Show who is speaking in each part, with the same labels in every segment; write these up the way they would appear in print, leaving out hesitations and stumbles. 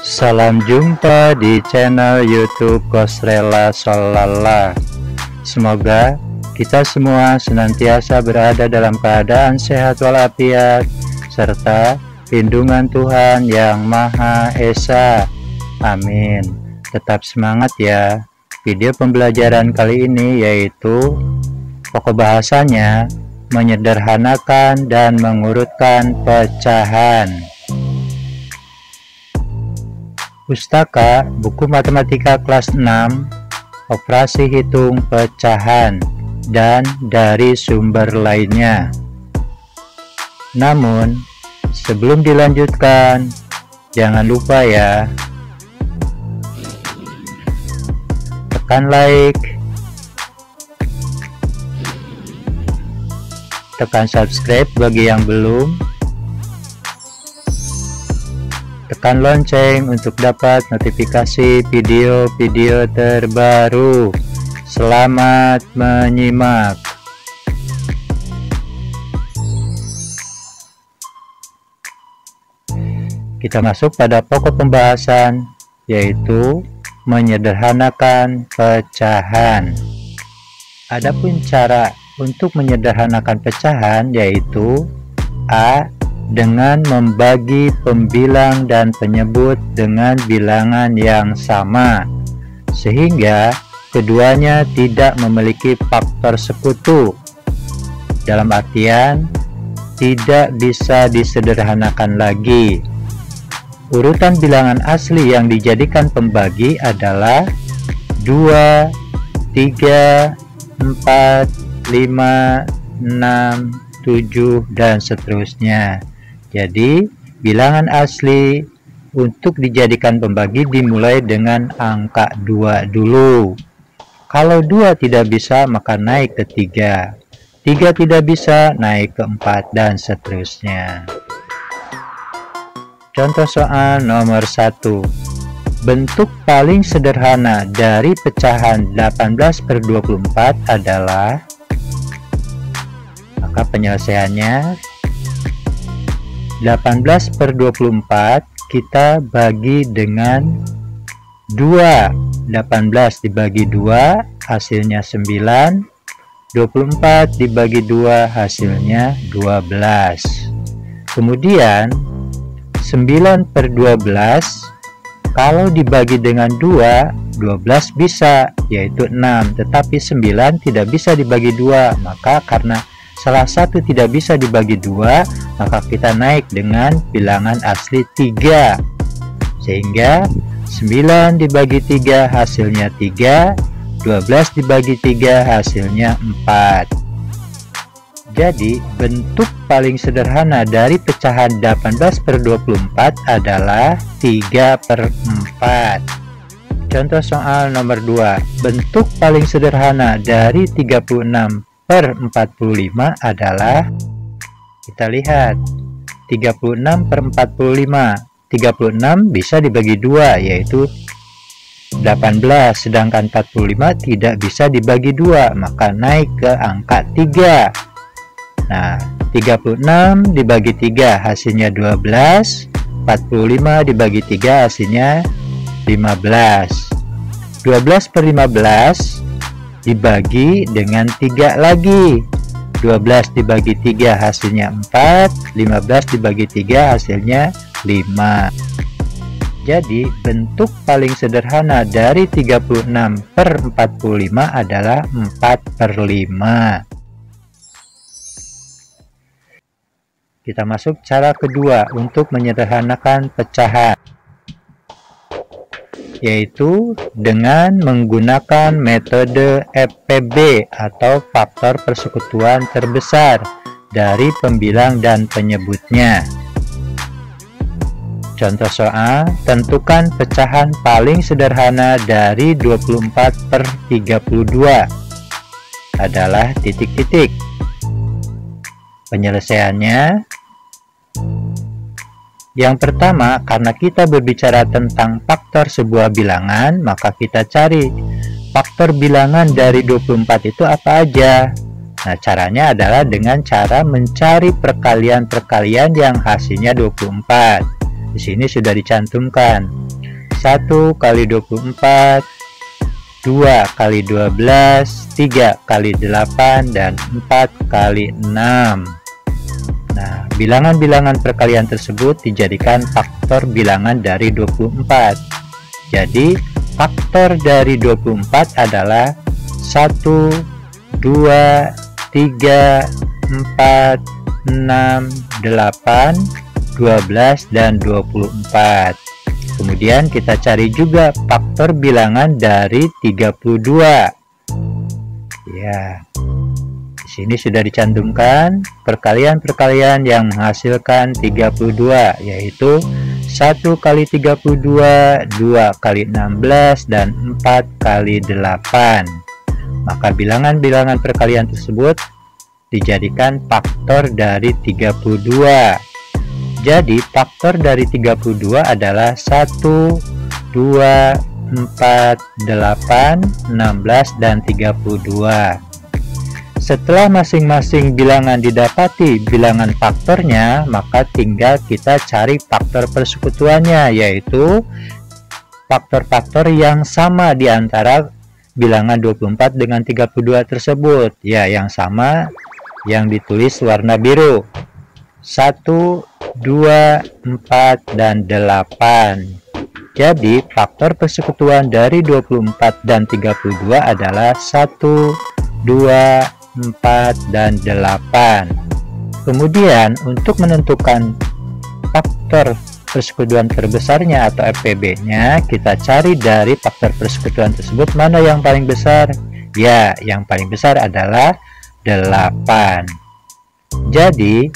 Speaker 1: Salam jumpa di channel YouTube Kosrela Sholala. Semoga kita semua senantiasa berada dalam keadaan sehat walafiat serta lindungan Tuhan Yang Maha Esa. Amin. Tetap semangat ya. Video pembelajaran kali ini yaitu pokok bahasanya menyederhanakan dan mengurutkan pecahan. Pustaka buku matematika kelas 6 operasi hitung pecahan dan dari sumber lainnya. Namun sebelum dilanjutkan, jangan lupa ya, tekan like, tekan subscribe bagi yang belum, tekan lonceng untuk dapat notifikasi video-video terbaru. Selamat menyimak. Kita masuk pada pokok pembahasan, yaitu menyederhanakan pecahan. Adapun cara untuk menyederhanakan pecahan yaitu A. Dengan membagi pembilang dan penyebut dengan bilangan yang sama, sehingga keduanya tidak memiliki faktor sekutu. Dalam artian, tidak bisa disederhanakan lagi. Urutan bilangan asli yang dijadikan pembagi adalah 2, 3, 4, 5, 6, 7, dan seterusnya. Jadi, bilangan asli untuk dijadikan pembagi dimulai dengan angka 2 dulu. Kalau 2 tidak bisa, maka naik ke 3. 3 tidak bisa, naik ke 4, dan seterusnya. Contoh soal nomor 1. Bentuk paling sederhana dari pecahan 18/24 adalah, maka penyelesaiannya 18/24 kita bagi dengan 2. 18 dibagi 2 hasilnya 9, 24 dibagi 2 hasilnya 12. Kemudian 9/12 kalau dibagi dengan 2, 12 bisa, yaitu 6, tetapi 9 tidak bisa dibagi 2, maka karena salah satu tidak bisa dibagi 2, maka kita naik dengan bilangan asli 3. Sehingga 9 dibagi 3 hasilnya 3, 12 dibagi 3 hasilnya 4. Jadi, bentuk paling sederhana dari pecahan 18/24 adalah 3/4. Contoh soal nomor 2. Bentuk paling sederhana dari 36/45 adalah, kita lihat 36/45. 36 bisa dibagi 2, yaitu 18, sedangkan 45 tidak bisa dibagi 2, maka naik ke angka 3. Nah, 36 dibagi 3 hasilnya 12, 45 dibagi 3 hasilnya 15. 12/15 dibagi dengan 3 lagi. 12 dibagi 3 hasilnya 4, 15 dibagi 3 hasilnya 5. Jadi bentuk paling sederhana dari 36/45 adalah 4/5. Kita masuk cara kedua untuk menyederhanakan pecahan, yaitu dengan menggunakan metode FPB atau faktor persekutuan terbesar dari pembilang dan penyebutnya. Contoh soal, tentukan pecahan paling sederhana dari 24/32 adalah titik-titik. Penyelesaiannya, yang pertama, karena kita berbicara tentang faktor sebuah bilangan, maka kita cari faktor bilangan dari 24 itu apa aja? Nah, caranya adalah dengan cara mencari perkalian-perkalian yang hasilnya 24. Di sini sudah dicantumkan 1 kali 24, 2 kali 12, 3 kali 8, dan 4 kali 6. Nah, bilangan-bilangan perkalian tersebut dijadikan faktor bilangan dari 24. Jadi, faktor dari 24 adalah 1, 2, 3, 4, 6, 8, 12, dan 24. Kemudian kita cari juga faktor bilangan dari 32. Ya. Di sini sudah dicantumkan perkalian-perkalian yang menghasilkan 32, yaitu 1 kali 32, 2 kali 16, dan 4 kali 8. Maka bilangan-bilangan perkalian tersebut dijadikan faktor dari 32. Jadi faktor dari 32 adalah 1, 2, 4, 8, 16, dan 32. Setelah masing-masing bilangan didapati bilangan faktornya, maka tinggal kita cari faktor persekutuannya, yaitu faktor-faktor yang sama di antara bilangan 24 dengan 32 tersebut. Ya, yang sama yang ditulis warna biru. 1, 2, 4, dan 8. Jadi faktor persekutuan dari 24 dan 32 adalah 1, 2, 4, dan 8. Kemudian untuk menentukan faktor persekutuan terbesarnya atau FPB-nya, kita cari dari faktor persekutuan tersebut mana yang paling besar. Ya, yang paling besar adalah 8. Jadi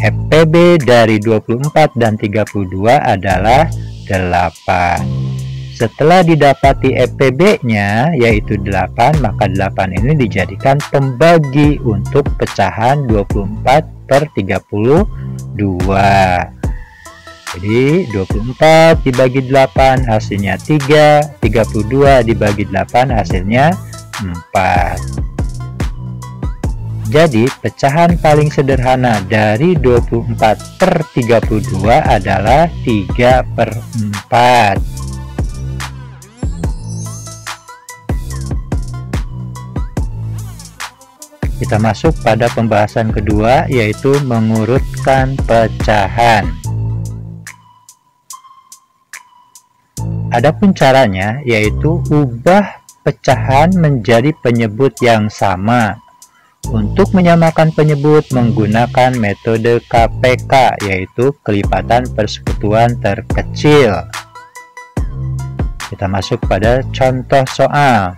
Speaker 1: FPB dari 24 dan 32 adalah 8. Setelah didapati FPB-nya yaitu 8, maka 8 ini dijadikan pembagi untuk pecahan 24 per 32. Jadi 24 dibagi 8 hasilnya 3, 32 dibagi 8 hasilnya 4. Jadi pecahan paling sederhana dari 24 per 32 adalah 3 per 4. Kita masuk pada pembahasan kedua, yaitu mengurutkan pecahan. Adapun caranya, yaitu ubah pecahan menjadi penyebut yang sama. Untuk menyamakan penyebut menggunakan metode KPK, yaitu kelipatan persekutuan terkecil. Kita masuk pada contoh soal.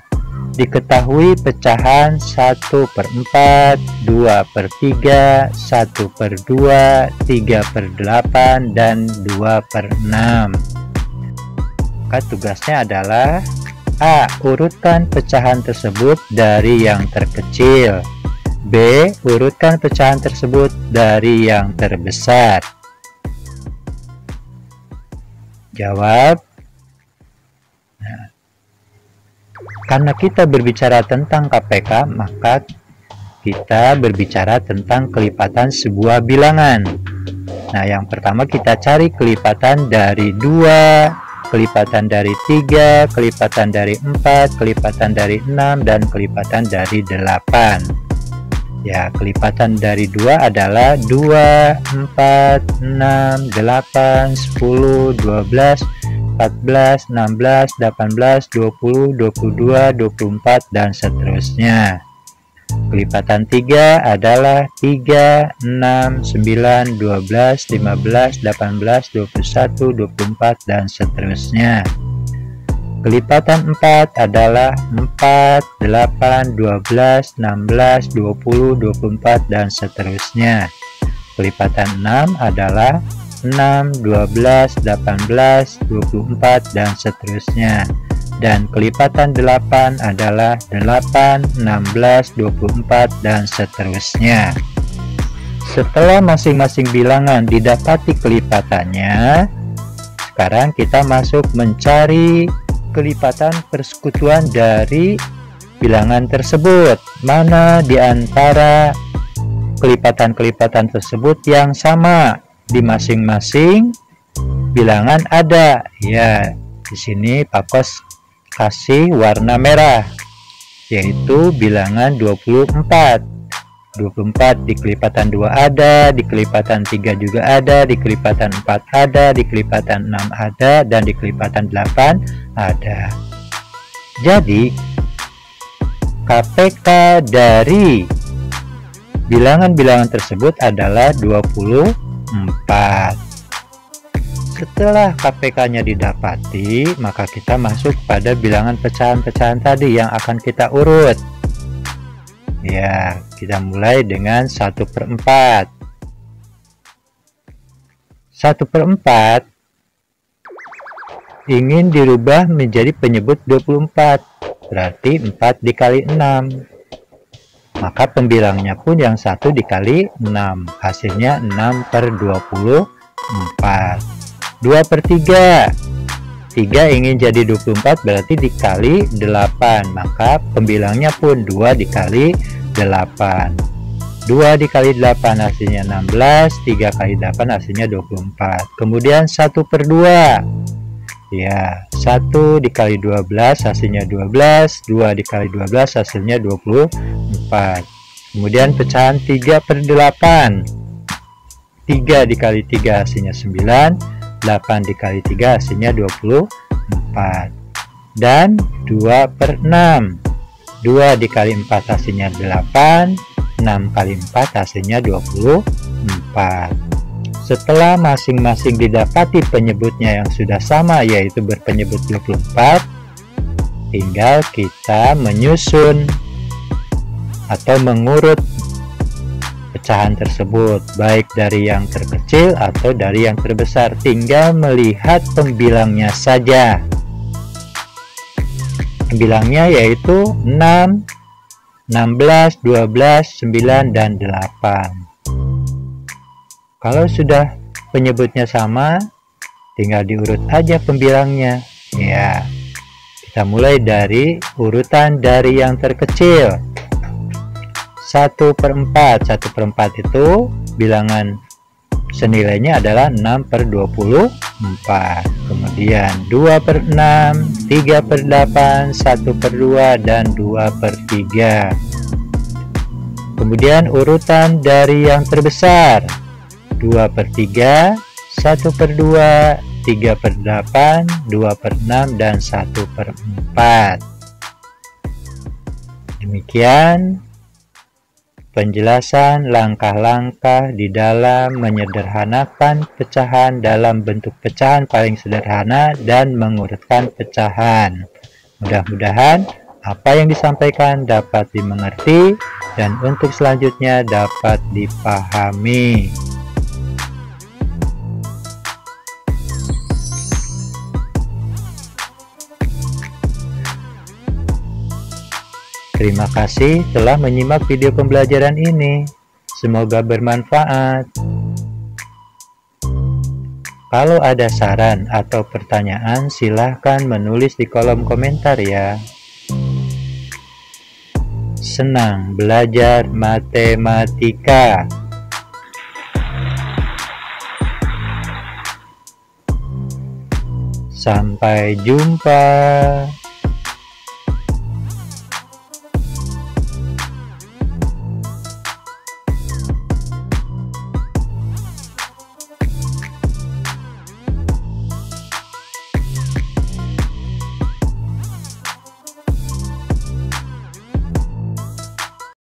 Speaker 1: Diketahui pecahan 1 per 4, 2 per 3, 1 per 2, 3 per 8, dan 2 per 6. Maka tugasnya adalah A. Urutkan pecahan tersebut dari yang terkecil. B. Urutkan pecahan tersebut dari yang terbesar. Jawab. Nah, karena kita berbicara tentang KPK, maka kita berbicara tentang kelipatan sebuah bilangan. Nah, yang pertama kita cari kelipatan dari 2, kelipatan dari 3, kelipatan dari 4, kelipatan dari 6, dan kelipatan dari 8. Ya, kelipatan dari 2 adalah 2, 4, 6, 8, 10, 12, 14, 16, 18, 20, 22, 24, dan seterusnya. Kelipatan 3 adalah 3, 6, 9, 12, 15, 18, 21, 24, dan seterusnya. Kelipatan 4 adalah 4, 8, 12, 16, 20, 24, dan seterusnya. Kelipatan 6 adalah 6, 12, 18, 24, dan seterusnya. Dan kelipatan 8 adalah 8, 16, 24, dan seterusnya. Setelah masing-masing bilangan didapati kelipatannya, sekarang kita masuk mencari kelipatan persekutuan dari bilangan tersebut. Mana di antara kelipatan-kelipatan tersebut yang sama di masing-masing bilangan ada? Ya, di sini Pak Kos kasih warna merah, yaitu bilangan 24. 24 di kelipatan 2 ada, di kelipatan 3 juga ada, di kelipatan 4 ada, di kelipatan 6 ada, dan di kelipatan 8 ada. Jadi KPK dari bilangan-bilangan tersebut adalah 24. Setelah KPK-nya didapati, maka kita masuk pada bilangan pecahan-pecahan tadi yang akan kita urut. Ya, kita mulai dengan 1/4. 1/4 ingin dirubah menjadi penyebut 24, berarti 4 dikali 6. Maka pembilangnya pun yang 1 dikali 6, hasilnya 6/24. 2/3. 3 ingin jadi 24, berarti dikali 8, maka pembilangnya pun 2 dikali 8. 2 dikali 8 hasilnya 16, 3 kali 8 hasilnya 24. Kemudian 1/2. Ya, 1 dikali 12 hasilnya 12, 2 dikali 12 hasilnya 24. Kemudian pecahan 3/8. 3 dikali 3 hasilnya 9, 8 dikali 3 hasilnya 24. Dan 2/6. 2 dikali 4 hasilnya 8, 6 kali 4 hasilnya 24. Setelah masing-masing didapati penyebutnya yang sudah sama, yaitu berpenyebut 24, tinggal kita menyusun atau mengurut pecahan tersebut, baik dari yang terkecil atau dari yang terbesar. Tinggal melihat pembilangnya saja. Pembilangnya yaitu 6, 16, 12, 9, dan 8. Kalau sudah penyebutnya sama, tinggal diurut aja pembilangnya. Ya, kita mulai dari urutan dari yang terkecil. 1/4. 1/4 itu bilangan senilainya adalah 6/24. Kemudian 2/6, 3/8, 1/2, dan 2/3. Kemudian urutan dari yang terbesar. 2/3, 1/2, 3/8, 2/6, dan 1/4. Demikian penjelasan langkah-langkah di dalam menyederhanakan pecahan dalam bentuk pecahan paling sederhana dan mengurutkan pecahan. Mudah-mudahan apa yang disampaikan dapat dimengerti dan untuk selanjutnya dapat dipahami. Terima kasih telah menyimak video pembelajaran ini. Semoga bermanfaat. Kalau ada saran atau pertanyaan, silahkan menulis di kolom komentar ya. Senang belajar matematika. Sampai jumpa.